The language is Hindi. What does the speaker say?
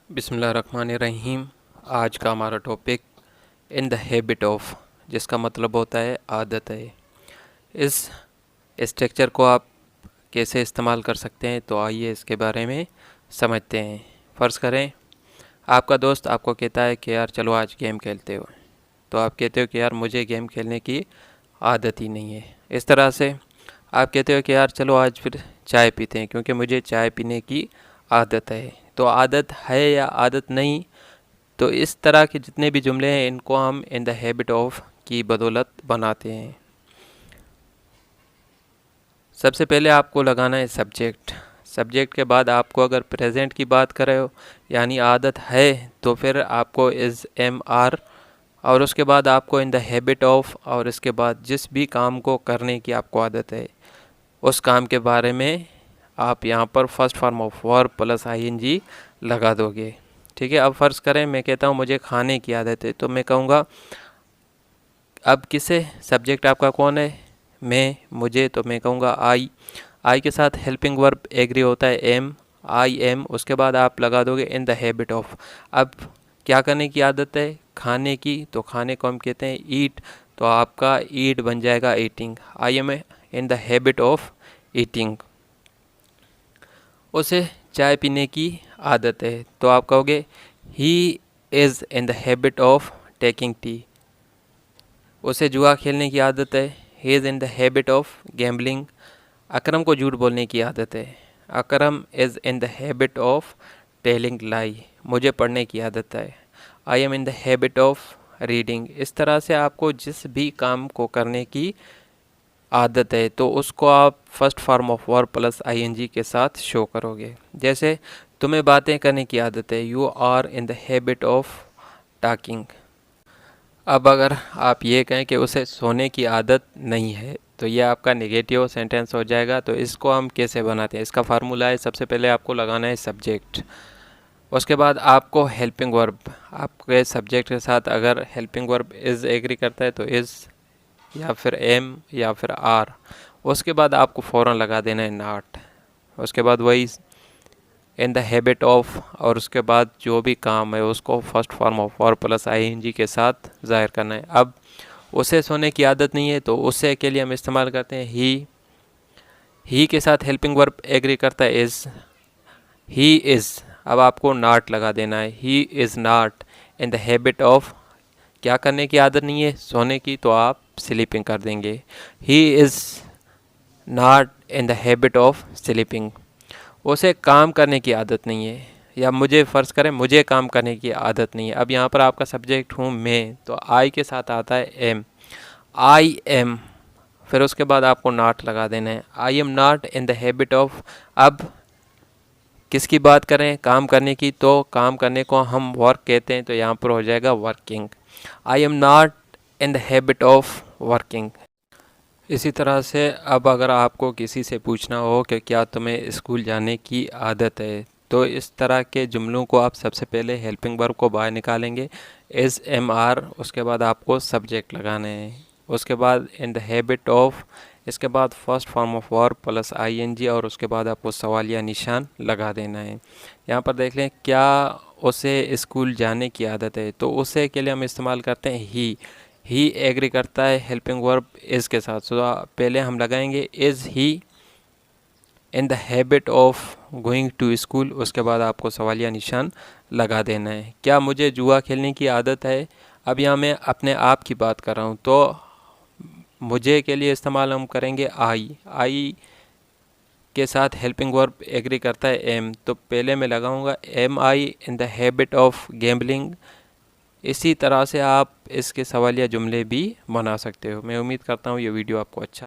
बिस्मिल्लाहिर्रहमानिर्रहीम। आज का हमारा topic in the habit of, जिसका मतलब होता है आदत है। इस स्ट्रक्चर को आप कैसे इस्तेमाल कर सकते हैं, तो आइए इसके बारे में समझते हैं। फ़र्ज़ करें आपका दोस्त आपको कहता है कि यार चलो आज गेम खेलते हो, तो आप कहते हो कि यार मुझे गेम खेलने की आदत ही नहीं है। इस तरह से आप कहते हो कि यार चलो आज फिर चाय पीते हैं, क्योंकि मुझे चाय पीने की आदत है। तो आदत है या आदत नहीं, तो इस तरह के जितने भी जुमले हैं इनको हम इन द हैबिट ऑफ की बदौलत बनाते हैं। सबसे पहले आपको लगाना है सब्जेक्ट। सब्जेक्ट के बाद आपको अगर प्रेजेंट की बात कर रहे हो यानी आदत है, तो फिर आपको इज़ एम आर, और उसके बाद आपको इन द हैबिट ऑफ, और इसके बाद जिस भी काम को करने की आपको आदत है उस काम के बारे में आप यहाँ पर first form of verb plus ING लगा दोगे। ठीक है। अब फ़र्ज़ करें मैं कहता हूँ मुझे खाने की आदत है, तो मैं कहूँगा अब किसे, सब्जेक्ट आपका कौन है, मैं, मुझे, तो मैं कहूँगा आई के साथ हेल्पिंग वर्ब एग्री होता है एम, आई एम। उसके बाद आप लगा दोगे इन द हैबिट ऑफ। अब क्या करने की आदत है, खाने की, तो खाने को हम कहते हैं ईट, तो आपका ईट बन जाएगा eating. I am in the habit of eating. उसे चाय पीने की आदत है, तो आप कहोगे he is in the habit of taking tea. उसे जुआ खेलने की आदत है, he is in the habit of gambling. Akram को झूठ बोलने की आदत है, Akram is in the habit of telling lie. मुझे पढ़ने की आदत है, I am in the habit of reading. इस तरह से आपको जिस भी काम को करने की आदत है तो उसको आप first form of verb plus ING के साथ शो करोगे। जैसे तुम्हें बातें करने की आदत है, you are in the habit of talking. अब अगर आप ये कहें कि उसे सोने की आदत नहीं है, तो ये आपका नेगेटिव सेंटेंस हो जाएगा। तो इसको हम कैसे बनाते हैं, इसका फार्मूला है, सबसे पहले आपको लगाना है सब्जेक्ट, उसके बाद आपको हेल्पिंग वर्ब। आपके सब्जेक्ट के साथ अगर हेल्पिंग वर्ब इज़ एग्री करता है तो इज़ या फिर एम या फिर आर। उसके बाद आपको फ़ौरन लगा देना है नॉट। उसके बाद वही इन द हैबिट ऑफ, और उसके बाद जो भी काम है उसको first form of verb plus ING के साथ ज़ाहिर करना है। अब उसे सोने की आदत नहीं है, तो उसे के लिए हम इस्तेमाल करते हैं ही के साथ हेल्पिंग वर्ब एग्री करता है इज़, ही इज़। अब आपको नॉट लगा देना है, he is not in the habit of. क्या करने की आदत नहीं है, सोने की, तो आप स्लीपिंग कर देंगे। He is not in the habit of sleeping. उसे काम करने की आदत नहीं है, या मुझे फ़र्ज़ करें मुझे काम करने की आदत नहीं है। अब यहाँ पर आपका सब्जेक्ट हूँ मैं, तो आई के साथ आता है एम, आई एम। फिर उसके बाद आपको नॉट लगा देना है, I am not in the habit of. अब किसकी बात करें, काम करने की, तो काम करने को हम वर्क कहते हैं, तो यहाँ पर हो जाएगा working. I am not in the habit of working. इसी तरह से अब अगर आपको किसी से पूछना हो कि क्या तुम्हें स्कूल जाने की आदत है, तो इस तरह के जुमलों को आप सबसे पहले हेल्पिंग वर्ब को बाहर निकालेंगे, इज़ एम आर। उसके बाद आपको सब्जेक्ट लगाने हैं, उसके बाद इन द हैबिट ऑफ, इसके बाद first form of verb plus ING, और उसके बाद आपको सवालिया निशान लगा देना है। यहाँ पर देख लें, क्या उसे स्कूल जाने की आदत है, तो उसे के लिए हम इस्तेमाल करते हैं ही एग्री करता है हेल्पिंग वर्ब इज़ के साथ। तो पहले हम लगाएंगे is he in the habit of going to school. उसके बाद आपको सवालिया निशान लगा देना है। क्या मुझे जुआ खेलने की आदत है, अब यहाँ मैं अपने आप की बात कर रहा हूँ, तो मुझे के लिए इस्तेमाल हम करेंगे आई के साथ हेल्पिंग वर्ब एग्री करता है एम, तो पहले मैं लगाऊंगा am I in the habit of gambling. इसी तरह से आप इसके सवालिया जुमले भी बना सकते हो। मैं उम्मीद करता हूँ ये वीडियो आपको अच्छा